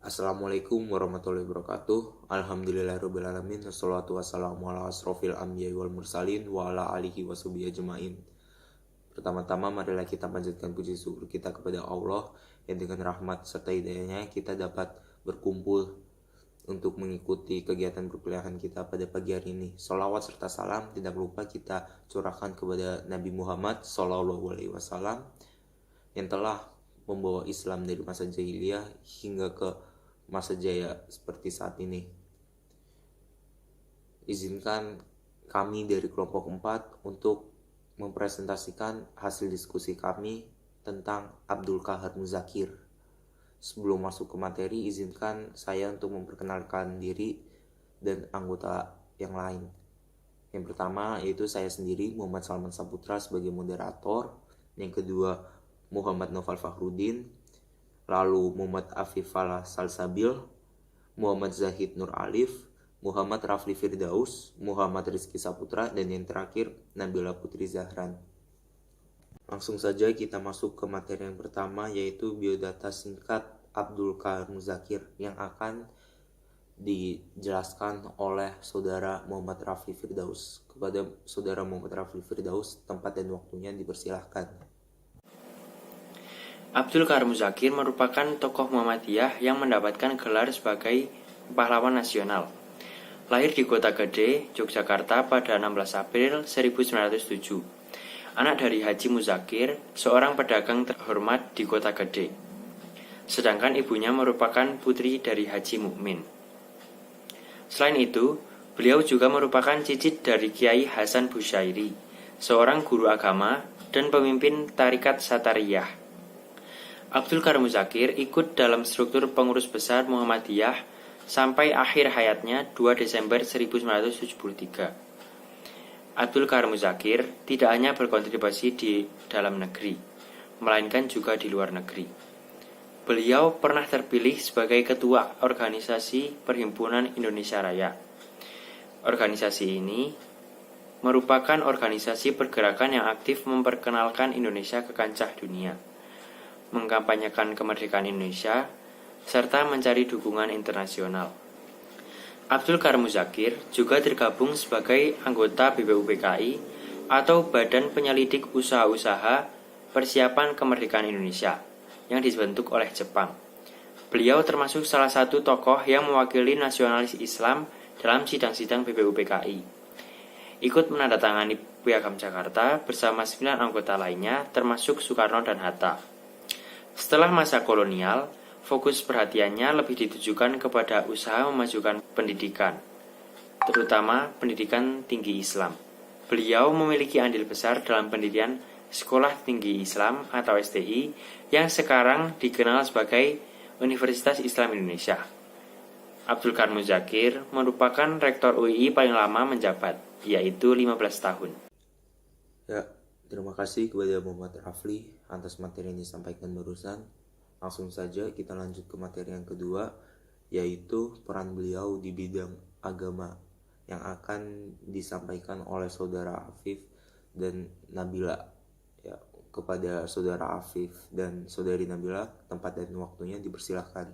Assalamualaikum warahmatullahi wabarakatuh. Alhamdulillahirrabbilalamin. Wassalatu wassalamu ala asrofil anbiya'i wal mursalin wa ala alihi wa sahbihi ajma'in. Pertama-tama marilah kita panjatkan puji syukur kita kepada Allah yang dengan rahmat serta hidayahnya kita dapat berkumpul untuk mengikuti kegiatan perkuliahan kita pada pagi hari ini. Sholawat serta salam tidak lupa kita curahkan kepada Nabi Muhammad SAW yang telah membawa Islam dari masa jahiliyah hingga ke masa jaya seperti saat ini. Izinkan kami dari kelompok 4 untuk mempresentasikan hasil diskusi kami tentang Abdul Qahar Muzakir. Sebelum masuk ke materi, izinkan saya untuk memperkenalkan diri dan anggota yang lain. Yang pertama yaitu saya sendiri, Muhammad Salman Saputra sebagai moderator. Yang kedua, Muhammad Noval Fahrudin, lalu Muhammad Afif Falah Salsabil, Muhammad Zahid Nur Alif, Muhammad Rafli Firdaus, Muhammad Rizky Saputra, dan yang terakhir Nabila Putri Zahran. Langsung saja kita masuk ke materi yang pertama, yaitu biodata singkat Abdul Qahar Muzakir yang akan dijelaskan oleh saudara Muhammad Rafli Firdaus. Kepada saudara Muhammad Rafli Firdaus, tempat dan waktunya dipersilahkan. Abdul Qahar Muzakir merupakan tokoh Muhammadiyah yang mendapatkan gelar sebagai pahlawan nasional. Lahir di Kota Gede, Yogyakarta pada 16 April 1907. Anak dari Haji Muzakir, seorang pedagang terhormat di Kota Gede. Sedangkan ibunya merupakan putri dari Haji Mukmin. Selain itu, beliau juga merupakan cicit dari Kiai Hasan Busyairi, seorang guru agama dan pemimpin Tarikat Satariyah. Abdul Qahar Muzakir ikut dalam struktur pengurus besar Muhammadiyah sampai akhir hayatnya 2 Desember 1973. Abdul Qahar Muzakir tidak hanya berkontribusi di dalam negeri, melainkan juga di luar negeri. Beliau pernah terpilih sebagai Ketua Organisasi Perhimpunan Indonesia Raya. Organisasi ini merupakan organisasi pergerakan yang aktif memperkenalkan Indonesia ke kancah dunia, mengkampanyekan kemerdekaan Indonesia, serta mencari dukungan internasional. Abdul Qahar Muzakir juga tergabung sebagai anggota BPUPKI atau Badan Penyelidik Usaha-Usaha Persiapan Kemerdekaan Indonesia yang dibentuk oleh Jepang. Beliau termasuk salah satu tokoh yang mewakili nasionalis Islam dalam sidang-sidang BPUPKI. Ikut menandatangani Piagam Jakarta bersama 9 anggota lainnya termasuk Soekarno dan Hatta. Setelah masa kolonial, fokus perhatiannya lebih ditujukan kepada usaha memajukan pendidikan, terutama pendidikan tinggi Islam. Beliau memiliki andil besar dalam pendirian Sekolah Tinggi Islam atau STI yang sekarang dikenal sebagai Universitas Islam Indonesia. Abdul Qahar Muzakir merupakan rektor UII paling lama menjabat, yaitu 15 tahun. Ya, terima kasih kepada Muhammad Rafli atas materi yang disampaikan barusan. Langsung saja kita lanjut ke materi yang kedua, yaitu peran beliau di bidang agama yang akan disampaikan oleh saudara Afif dan Nabila. Ya, kepada saudara Afif dan saudari Nabila, tempat dan waktunya dipersilahkan.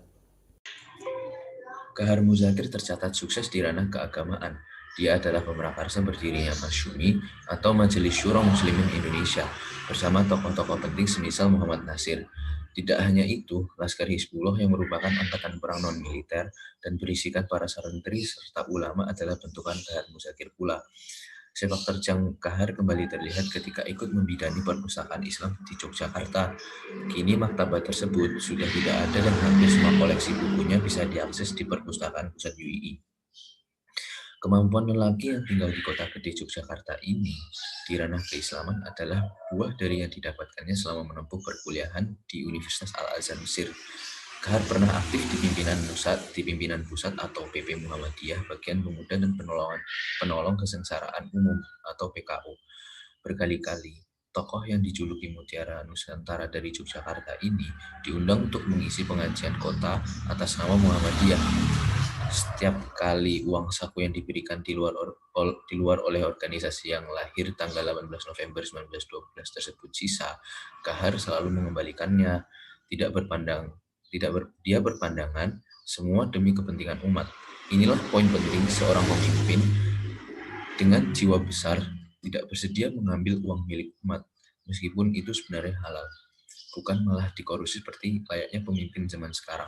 Qahar Muzakir tercatat sukses di ranah keagamaan. Dia adalah pemrakarsa berdirinya Masyumi atau Majelis Syuro Muslimin Indonesia bersama tokoh-tokoh penting semisal Muhammad Nasir. Tidak hanya itu, Laskar Hizbullah yang merupakan angkatan perang non-militer dan berisikan para santri serta ulama adalah bentukan Qahar Muzakir pula. Sepak terjang Qahar kembali terlihat ketika ikut membidani perpustakaan Islam di Yogyakarta. Kini maktabah tersebut sudah tidak ada dan hampir semua koleksi bukunya bisa diakses di perpustakaan pusat UII. Kemampuan lelaki yang tinggal di Kota Gede Yogyakarta ini di ranah keislaman adalah buah dari yang didapatkannya selama menempuh perkuliahan di Universitas Al-Azhar Mesir. Qahar pernah aktif di pimpinan pusat atau PP Muhammadiyah Bagian Pemuda dan Penolong Kesengsaraan Umum atau PKU. Berkali-kali, tokoh yang dijuluki Mutiara Nusantara dari Yogyakarta ini diundang untuk mengisi pengajian kota atas nama Muhammadiyah. Setiap kali uang saku yang diberikan di luar oleh organisasi yang lahir tanggal 18 November 1912 tersebut sisa, Qahar selalu mengembalikannya. Dia berpandangan semua demi kepentingan umat. Inilah poin penting seorang pemimpin dengan jiwa besar tidak bersedia mengambil uang milik umat, meskipun itu sebenarnya halal, bukan malah dikorupsi seperti layaknya pemimpin zaman sekarang.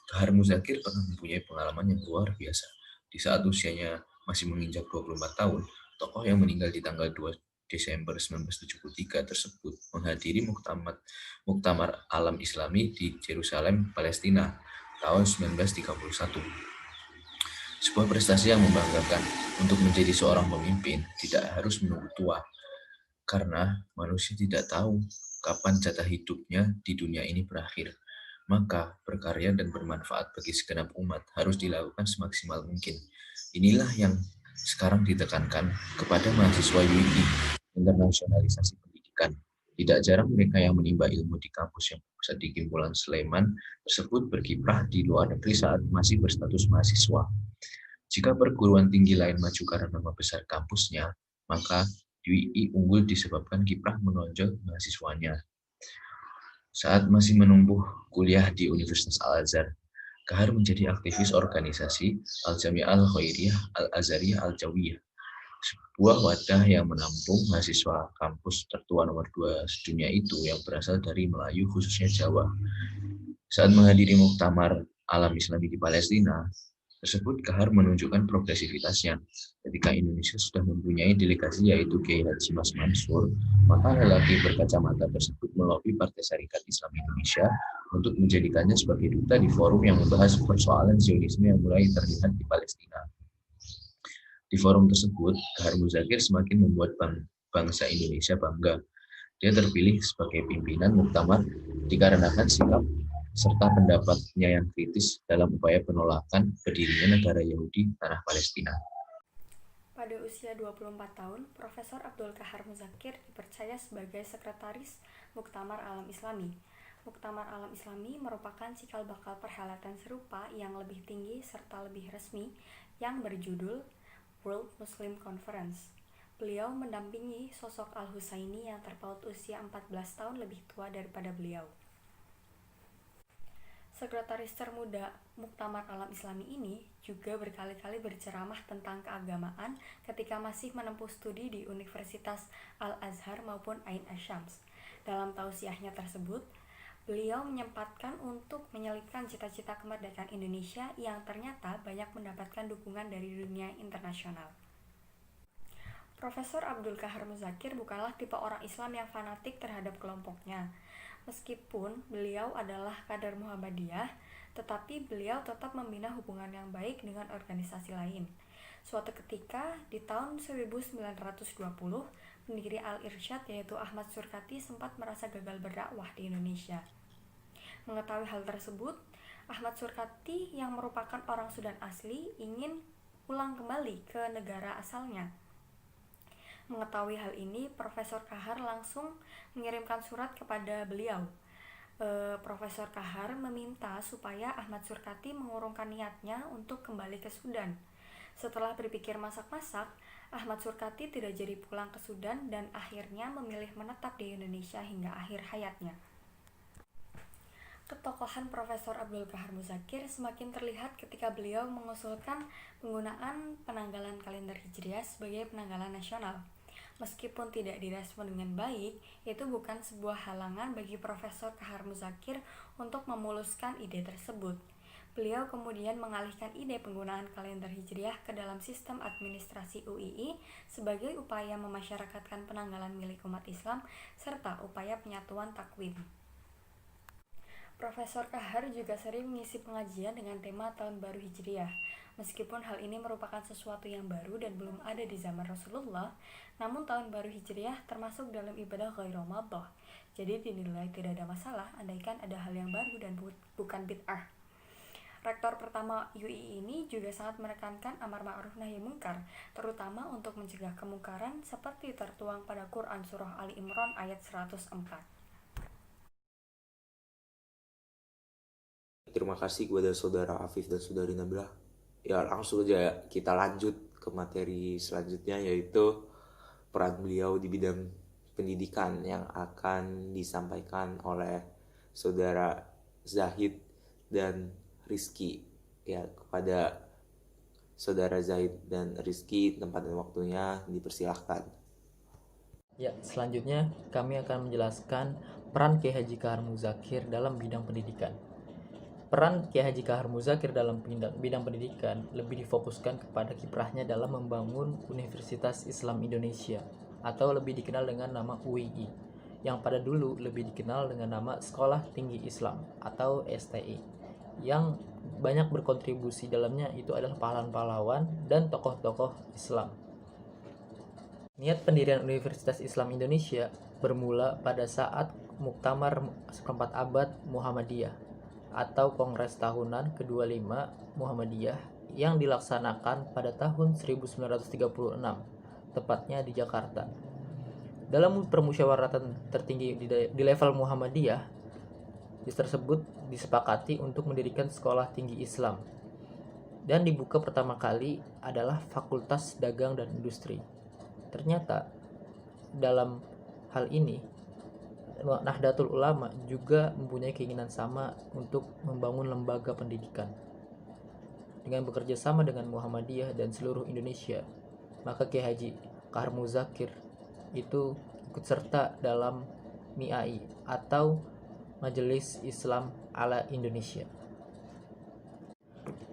Kahar Muzakir pernah mempunyai pengalaman yang luar biasa. Di saat usianya masih menginjak 24 tahun, tokoh yang meninggal di tanggal 2 Desember 1973 tersebut menghadiri Muktamar Alam Islami di Yerusalem, Palestina tahun 1931. Sebuah prestasi yang membanggakan. Untuk menjadi seorang pemimpin tidak harus menunggu tua, karena manusia tidak tahu kapan jatah hidupnya di dunia ini berakhir. Maka berkarya dan bermanfaat bagi segenap umat harus dilakukan semaksimal mungkin. Inilah yang sekarang ditekankan kepada mahasiswa UI, internasionalisasi pendidikan. Tidak jarang mereka yang menimba ilmu di kampus yang berpusat di Kimpulan Sleman tersebut berkiprah di luar negeri saat masih berstatus mahasiswa. Jika perguruan tinggi lain maju karena nama besar kampusnya, maka UI unggul disebabkan kiprah menonjol mahasiswanya. Saat masih menempuh kuliah di Universitas Al-Azhar, Kahar menjadi aktivis organisasi Al-Jami'ah Al-Khairiyah Al-Azhariyah Al-Jawiyah, sebuah wadah yang menampung mahasiswa kampus tertua nomor 2 sedunia itu yang berasal dari Melayu, khususnya Jawa. Saat menghadiri Muktamar Alam Islami di Palestina tersebut, Kahar menunjukkan progresivitasnya. Ketika Indonesia sudah mempunyai delegasi yaitu Kiai Haji Mas Mansur, maka lelaki berkacamata tersebut melobi Partai Syarikat Islam Indonesia untuk menjadikannya sebagai duta di forum yang membahas persoalan Zionisme yang mulai terlihat di Palestina. Di forum tersebut, Kahar Muzakir semakin membuat bangsa Indonesia bangga. Dia terpilih sebagai pimpinan muktamar dikarenakan sikap serta pendapatnya yang kritis dalam upaya penolakan berdirinya negara Yahudi tanah Palestina. Pada usia 24 tahun, Profesor Abdul Kahar Muzakir dipercaya sebagai sekretaris Muktamar Alam Islami. Muktamar Alam Islami merupakan cikal bakal perhelatan serupa yang lebih tinggi serta lebih resmi yang berjudul World Muslim Conference. Beliau mendampingi sosok Al-Husaini yang terpaut usia 14 tahun lebih tua daripada beliau. Sekretaris termuda Muktamar Alam Islami ini juga berkali-kali berceramah tentang keagamaan ketika masih menempuh studi di Universitas Al-Azhar maupun Ain Asyams. Dalam tausiahnya tersebut, beliau menyempatkan untuk menyelipkan cita-cita kemerdekaan Indonesia yang ternyata banyak mendapatkan dukungan dari dunia internasional. Profesor Abdul Kahar Muzakir bukanlah tipe orang Islam yang fanatik terhadap kelompoknya. Meskipun beliau adalah kader Muhammadiyah, tetapi beliau tetap membina hubungan yang baik dengan organisasi lain. Suatu ketika, di tahun 1920, pendiri Al-Irsyad yaitu Ahmad Surkati sempat merasa gagal berdakwah di Indonesia. Mengetahui hal tersebut, Ahmad Surkati yang merupakan orang Sudan asli ingin pulang kembali ke negara asalnya. Mengetahui hal ini, Profesor Kahar langsung mengirimkan surat kepada beliau. Profesor Kahar meminta supaya Ahmad Surkati mengurungkan niatnya untuk kembali ke Sudan. Setelah berpikir masak-masak, Ahmad Surkati tidak jadi pulang ke Sudan dan akhirnya memilih menetap di Indonesia hingga akhir hayatnya. Ketokohan Profesor Abdul Kahar Muzakir semakin terlihat ketika beliau mengusulkan penggunaan penanggalan kalender Hijriah sebagai penanggalan nasional. Meskipun tidak direspon dengan baik, itu bukan sebuah halangan bagi Profesor Kahar Muzakir untuk memuluskan ide tersebut. Beliau kemudian mengalihkan ide penggunaan kalender Hijriah ke dalam sistem administrasi UII sebagai upaya memasyarakatkan penanggalan milik umat Islam serta upaya penyatuan takwim. Profesor Kahar juga sering mengisi pengajian dengan tema Tahun Baru Hijriah. Meskipun hal ini merupakan sesuatu yang baru dan belum ada di zaman Rasulullah, namun Tahun Baru Hijriah termasuk dalam ibadah ghairu maddah. Jadi dinilai tidak ada masalah andaikan ada hal yang baru dan bukan bid'ah. Rektor pertama UI ini juga sangat menekankan amar ma'ruf nahi munkar, terutama untuk mencegah kemungkaran seperti tertuang pada Quran Surah Ali Imran ayat 104. Terima kasih kepada saudara Afif dan saudari Nabila. Ya, langsung aja kita lanjut ke materi selanjutnya, yaitu peran beliau di bidang pendidikan yang akan disampaikan oleh saudara Zahid dan Rizky. Ya, kepada Saudara Zaid dan Rizky, tempat dan waktunya dipersilahkan. Ya, selanjutnya kami akan menjelaskan peran Kiai Haji Kahar Muzakir dalam bidang pendidikan. Peran Kiai Haji Kahar Muzakir dalam bidang pendidikan lebih difokuskan kepada kiprahnya dalam membangun Universitas Islam Indonesia atau lebih dikenal dengan nama UII, yang pada dulu lebih dikenal dengan nama Sekolah Tinggi Islam atau STI. Yang banyak berkontribusi dalamnya itu adalah pahlawan-pahlawan dan tokoh-tokoh Islam. Niat pendirian Universitas Islam Indonesia bermula pada saat Muktamar seperempat abad Muhammadiyah atau Kongres Tahunan ke-25 Muhammadiyah yang dilaksanakan pada tahun 1936, tepatnya di Jakarta. Dalam permusyawaratan tertinggi di level Muhammadiyah, tersebut disepakati untuk mendirikan sekolah tinggi Islam, dan dibuka pertama kali adalah Fakultas Dagang dan Industri. Ternyata dalam hal ini Nahdlatul Ulama juga mempunyai keinginan sama untuk membangun lembaga pendidikan. Dengan bekerja sama dengan Muhammadiyah dan seluruh Indonesia, maka Kiai Haji Kahar Muzakir itu ikut serta dalam MIAI atau Majelis Islam ala Indonesia.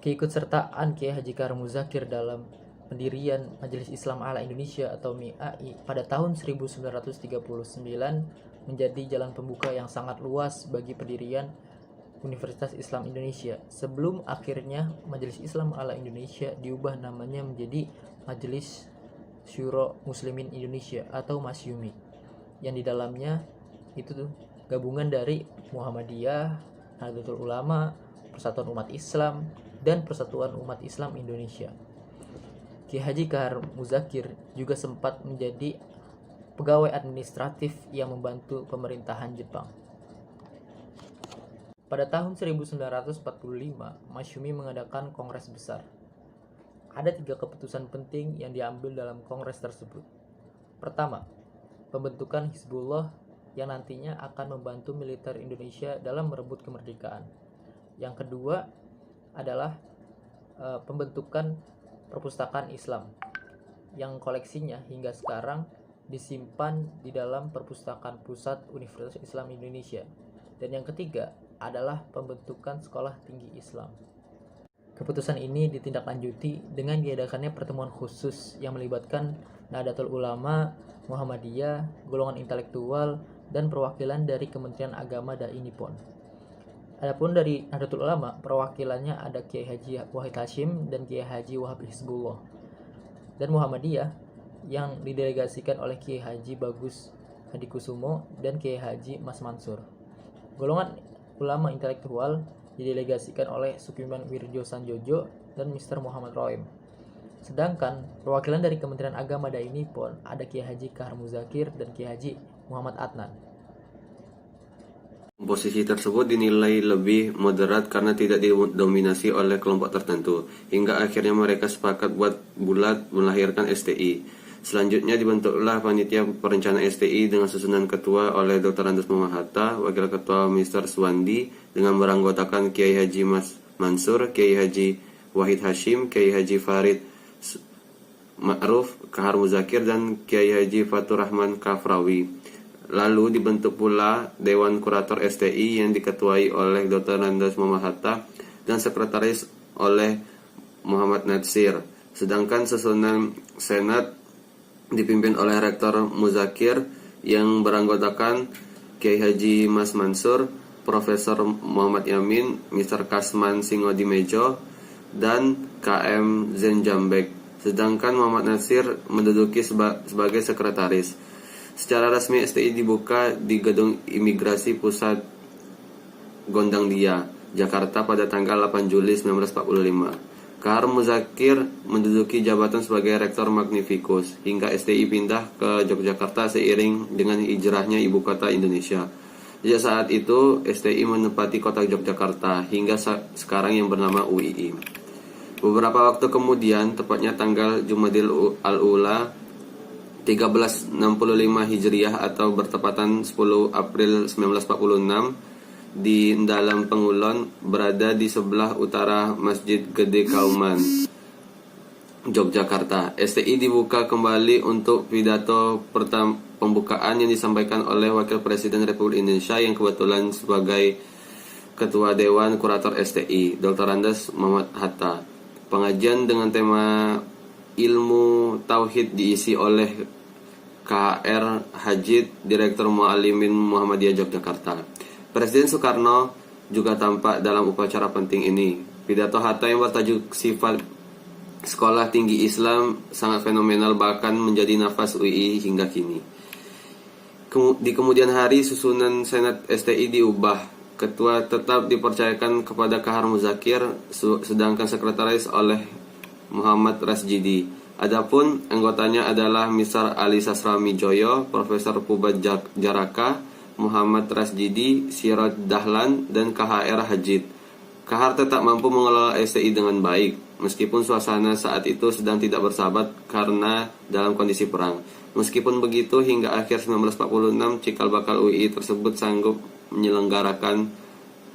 Keikutsertaan Kiai Haji Kahar Muzakir dalam pendirian Majelis Islam ala Indonesia atau MIAI pada tahun 1939 menjadi jalan pembuka yang sangat luas bagi pendirian Universitas Islam Indonesia, sebelum akhirnya Majelis Islam ala Indonesia diubah namanya menjadi Majelis Syuro Muslimin Indonesia atau MASYUMI, yang di dalamnya itu gabungan dari Muhammadiyah, Nahdlatul Ulama, Persatuan Umat Islam, dan Persatuan Umat Islam Indonesia. Kiai Haji Kahar Muzakir juga sempat menjadi pegawai administratif yang membantu pemerintahan Jepang. Pada tahun 1945, MASYUMI mengadakan kongres besar. Ada 3 keputusan penting yang diambil dalam kongres tersebut. Pertama, pembentukan Hizbullah yang nantinya akan membantu militer Indonesia dalam merebut kemerdekaan. Yang kedua adalah pembentukan perpustakaan Islam yang koleksinya hingga sekarang disimpan di dalam Perpustakaan Pusat Universitas Islam Indonesia. Dan yang ketiga adalah pembentukan Sekolah Tinggi Islam. Keputusan ini ditindaklanjuti dengan diadakannya pertemuan khusus yang melibatkan Nahdlatul Ulama, Muhammadiyah, golongan intelektual, dan perwakilan dari Kementerian Agama dan Nippon. Adapun dari Nahdlatul Ulama, perwakilannya ada Kiai Haji Wahid Hashim dan Kiai Haji Wahab Hizbullah. Dan Muhammadiyah yang didelegasikan oleh Kiai Haji Bagus Hadikusumo dan Kiai Haji Mas Mansur. Golongan ulama intelektual didelegasikan oleh Sukiman Wirjo Sanjojo dan Mr. Muhammad Roim. Sedangkan perwakilan dari Kementerian Agama dan Nippon ada Kiai Haji Kahar Muzakir dan Kiai Haji Muhammad Adnan. Posisi tersebut dinilai lebih moderat karena tidak didominasi oleh kelompok tertentu, hingga akhirnya mereka sepakat bulat melahirkan STI. Selanjutnya dibentuklah panitia perencanaan STI dengan susunan ketua oleh Dr. Andes Muhammad Hatta, wakil ketua Mr. Suwandi, dengan beranggotakan Kiai Haji Mas Mansur, Kiai Haji Wahid Hashim, Kiai Haji Farid Ma'ruf Kahar Muzakir, dan Kiai Haji Fatur Rahman Kafrawi. Lalu dibentuk pula Dewan Kurator STI yang diketuai oleh Dr. Andes Muhammad Hatta dan sekretaris oleh Muhammad Natsir. Sedangkan susunan Senat dipimpin oleh Rektor Muzakir yang beranggotakan Kiai Haji Mas Mansur, Profesor Muhammad Yamin, Mr. Kasman Singodimejo, dan KM Zenjambek. Sedangkan Muhammad Natsir menduduki sebagai sekretaris. Secara resmi STI dibuka di Gedung Imigrasi Pusat Gondang Dia, Jakarta pada tanggal 8 Juli 1945. Kahar Muzakir menduduki jabatan sebagai Rektor Magnificus hingga STI pindah ke Yogyakarta seiring dengan hijrahnya ibu kota Indonesia. Sejak saat itu STI menempati kota Yogyakarta hingga sekarang yang bernama UII. Beberapa waktu kemudian, tepatnya tanggal Jumadil Al-Ula 1365 Hijriah atau bertepatan 10 April 1946, di dalam Pengulon, berada di sebelah utara Masjid Gede Kauman, Yogyakarta. STI dibuka kembali untuk pidato pembukaan yang disampaikan oleh Wakil Presiden Republik Indonesia yang kebetulan sebagai Ketua Dewan Kurator STI, Dr. Andes Muhammad Hatta. Pengajian dengan tema Ilmu Tauhid diisi oleh KR Hajid, Direktur Muallimin Muhammadiyah Yogyakarta. Presiden Soekarno juga tampak dalam upacara penting ini. Pidato Hatta yang bertajuk Sifat Sekolah Tinggi Islam sangat fenomenal, bahkan menjadi nafas UI hingga kini. Di kemudian hari, susunan Senat STI diubah. Ketua tetap dipercayakan kepada Kahar Muzakir, sedangkan sekretaris oleh Muhammad Rasjidi. Adapun anggotanya adalah Misar Ali Sasrami Joyo, Profesor Pubat Jaraka, Muhammad Rasjidi, Siraj Dahlan, dan KHR Hajid. Kahar tetap mampu mengelola STI dengan baik, meskipun suasana saat itu sedang tidak bersahabat karena dalam kondisi perang. Meskipun begitu, hingga akhir 1946, cikal bakal UI tersebut sanggup menyelenggarakan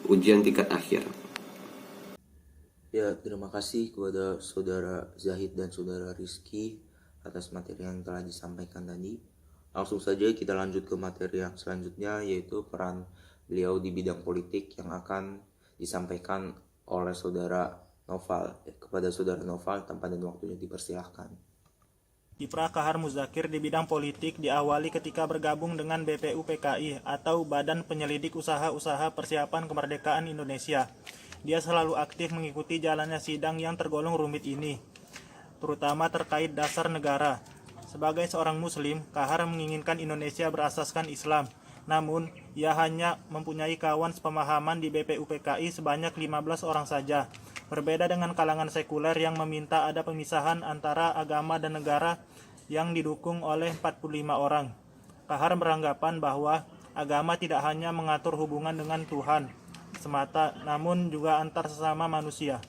ujian tingkat akhir. Ya, terima kasih kepada Saudara Zahid dan Saudara Rizky atas materi yang telah disampaikan tadi. Langsung saja kita lanjut ke materi yang selanjutnya, yaitu peran beliau di bidang politik yang akan disampaikan oleh Saudara Noval. Kepada Saudara Noval, tempat dan waktunya dipersilahkan. Kiprah Kahar Muzakir di bidang politik diawali ketika bergabung dengan BPUPKI atau Badan Penyelidik Usaha-Usaha Persiapan Kemerdekaan Indonesia. Dia selalu aktif mengikuti jalannya sidang yang tergolong rumit ini, terutama terkait dasar negara. Sebagai seorang Muslim, Kahar menginginkan Indonesia berasaskan Islam. Namun, ia hanya mempunyai kawan sepemahaman di BPUPKI sebanyak 15 orang saja. Berbeda dengan kalangan sekuler yang meminta ada pemisahan antara agama dan negara yang didukung oleh 45 orang. Kahar beranggapan bahwa agama tidak hanya mengatur hubungan dengan Tuhan semata, namun juga antar sesama manusia.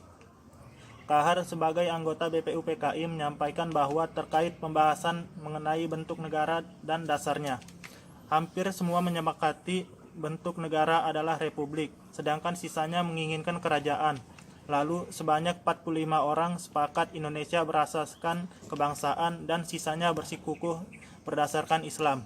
Kahar sebagai anggota BPUPKI menyampaikan bahwa terkait pembahasan mengenai bentuk negara dan dasarnya, hampir semua menyepakati bentuk negara adalah republik, sedangkan sisanya menginginkan kerajaan. Lalu sebanyak 45 orang sepakat Indonesia berasaskan kebangsaan dan sisanya bersikukuh berdasarkan Islam.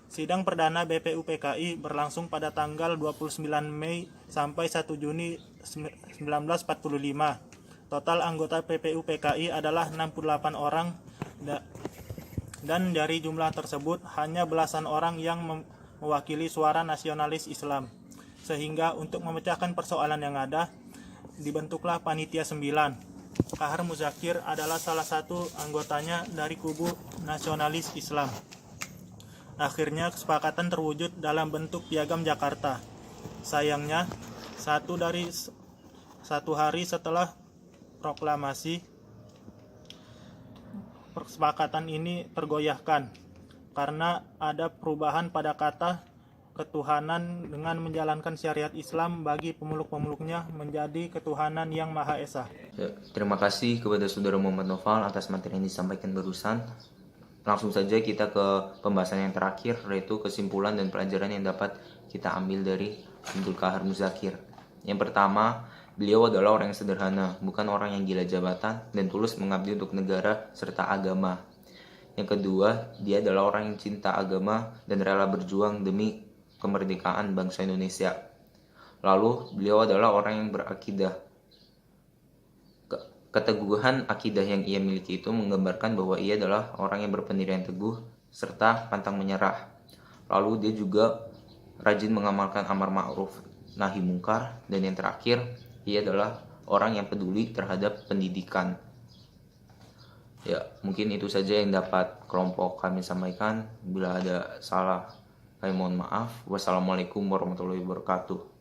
Sidang perdana BPUPKI berlangsung pada tanggal 29 Mei sampai 1 Juni 1945. Total anggota BPUPKI adalah 68 orang dan dari jumlah tersebut hanya belasan orang yang mewakili suara nasionalis Islam. Sehingga untuk memecahkan persoalan yang ada, dibentuklah Panitia 9. Kahar Muzakir adalah salah satu anggotanya dari kubu nasionalis Islam. Akhirnya kesepakatan terwujud dalam bentuk Piagam Jakarta. Sayangnya, satu hari setelah proklamasi, kesepakatan ini tergoyahkan karena ada perubahan pada kata ketuhanan dengan menjalankan syariat Islam bagi pemeluk-pemeluknya menjadi ketuhanan yang Maha Esa. Ya, terima kasih kepada Saudara Muhammad Noval atas materi yang disampaikan barusan. Langsung saja kita ke pembahasan yang terakhir, yaitu kesimpulan dan pelajaran yang dapat kita ambil dari Abdul Kahar Muzakir. Yang pertama, beliau adalah orang yang sederhana, bukan orang yang gila jabatan dan tulus mengabdi untuk negara serta agama. Yang kedua, dia adalah orang yang cinta agama dan rela berjuang demi kemerdekaan bangsa Indonesia. Lalu, beliau adalah orang yang berakidah. Keteguhan akidah yang ia miliki itu menggambarkan bahwa ia adalah orang yang berpendirian teguh serta pantang menyerah. Lalu, dia juga rajin mengamalkan amar ma'ruf nahi mungkar, dan yang terakhir, ia adalah orang yang peduli terhadap pendidikan. Ya, mungkin itu saja yang dapat kelompok kami sampaikan. Bila ada salah, kami mohon maaf. Wassalamualaikum warahmatullahi wabarakatuh.